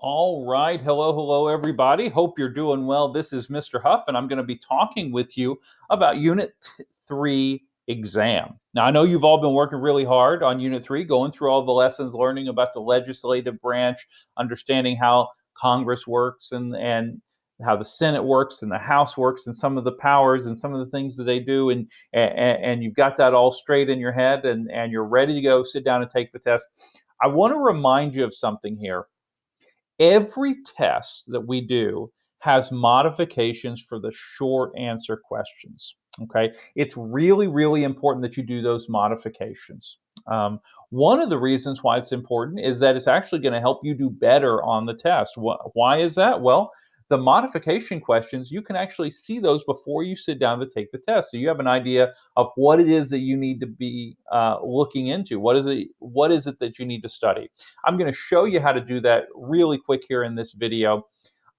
All right. Hello, everybody. Hope you're doing well. This is Mr. Huff, and I'm going to be talking with you about Unit 3 exam. Now, I know you've all been working really hard on Unit 3, going through all the lessons, learning about the legislative branch, understanding how Congress works and how the Senate works and the House works and some of the powers and some of the things that they do. And you've got that all straight in your head and you're ready to go sit down and take the test. I want to remind you of something here. Every test that we do has modifications for the short answer questions. Okay, it's really, really important that you do those modifications. One of the reasons why it's important is that it's actually going to help you do better on the test. Why is that? Well, the modification questions, you can actually see those before you sit down to take the test. So you have an idea of what it is that you need to be looking into. What is it that you need to study? I'm going to show you how to do that really quick here in this video.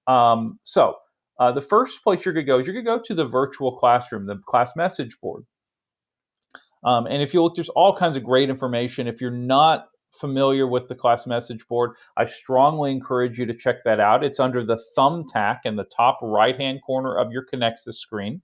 The first place you're going to go is you're going to go to the virtual classroom, the class message board. And if you look, there's all kinds of great information. If you're not familiar with the class message board, I strongly encourage you to check that out. It's under the thumbtack in the top right-hand corner of your Connexus screen.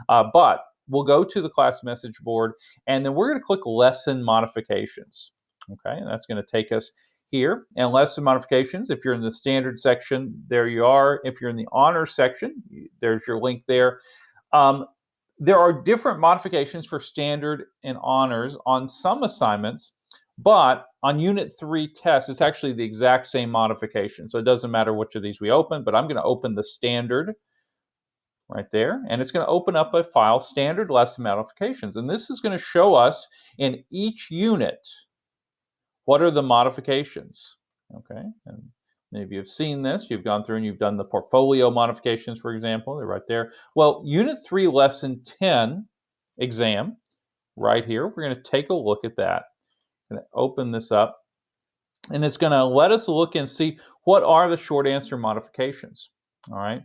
But we'll go to the class message board, and then we're going to click Lesson Modifications. Okay, and that's going to take us here. And lesson modifications, if you're in the standard section, there you are. If you're in the honors section, there's your link there. There are different modifications for standard and honors on some assignments, but on Unit 3 test, it's actually the exact same modification. So it doesn't matter which of these we open, but I'm going to open the standard right there, and it's going to open up a file, standard lesson modifications. And this is going to show us in each unit what are the modifications. Okay, and maybe you've seen this, you've gone through and you've done the portfolio modifications, for example, they're right there. Well, Unit 3 Lesson 10 exam, right here, we're going to take a look at that. I'm going to open this up, and it's going to let us look and see what are the short answer modifications. All right.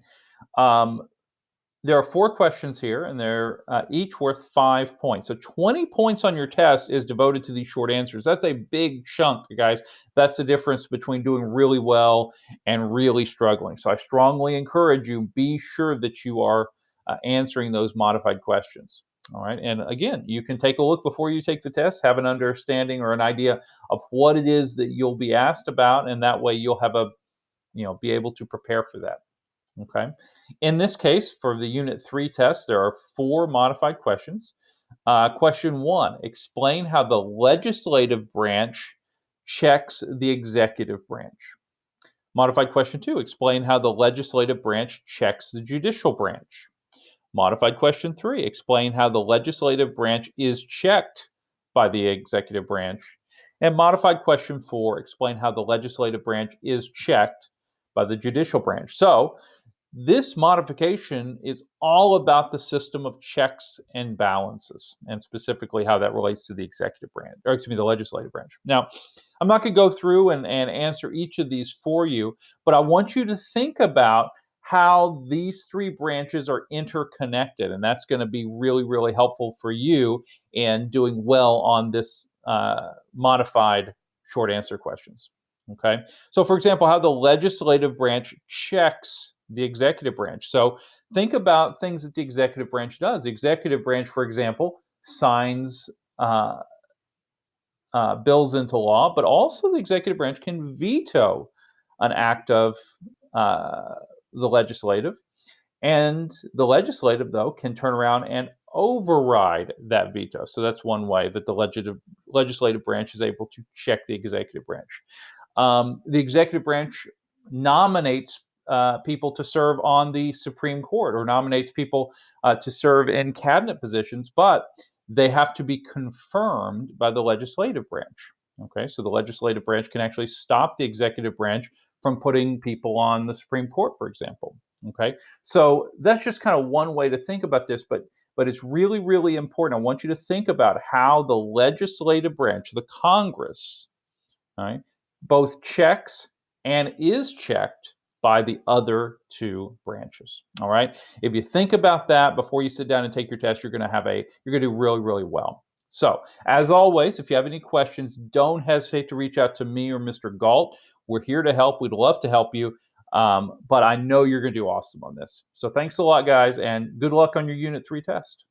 There are 4 questions here, and they're each worth 5 points. So 20 points on your test is devoted to these short answers. That's a big chunk, guys. That's the difference between doing really well and really struggling. So I strongly encourage you, be sure that you are answering those modified questions. All right, and again, you can take a look before you take the test, have an understanding or an idea of what it is that you'll be asked about, and that way you'll have be able to prepare for that. Okay. In this case, for the Unit 3 test, there are 4 modified questions. Question 1, explain how the legislative branch checks the executive branch. Modified question 2, explain how the legislative branch checks the judicial branch. Modified question 3, explain how the legislative branch is checked by the executive branch. And modified question 4, explain how the legislative branch is checked by the judicial branch. So this modification is all about the system of checks and balances, and specifically how that relates to the executive branch, or excuse me, the legislative branch. Now, I'm not going to go through and answer each of these for you, but I want you to think about how these 3 branches are interconnected, and that's going to be really, really helpful for you in doing well on this modified short answer questions. Okay, so for example, how the legislative branch checks the executive branch. So think about things that the executive branch does. The executive branch, for example, signs bills into law, but also the executive branch can veto an act of the legislative. And the legislative, though, can turn around and override that veto. So that's one way that the legislative branch is able to check the executive branch. The executive branch nominates people to serve on the Supreme Court, or nominates people to serve in cabinet positions, but they have to be confirmed by the legislative branch. Okay, so the legislative branch can actually stop the executive branch from putting people on the Supreme Court, for example. Okay, so that's just kind of one way to think about this, but it's really, really important. I want you to think about how the legislative branch, the Congress, all right, both checks and is checked by the other 2 branches. All right. If you think about that before you sit down and take your test, you're going to do really, really well. So, as always, if you have any questions, don't hesitate to reach out to me or Mr. Galt. We're here to help. We'd love to help you. But I know you're going to do awesome on this. So thanks a lot, guys, and good luck on your Unit 3 test.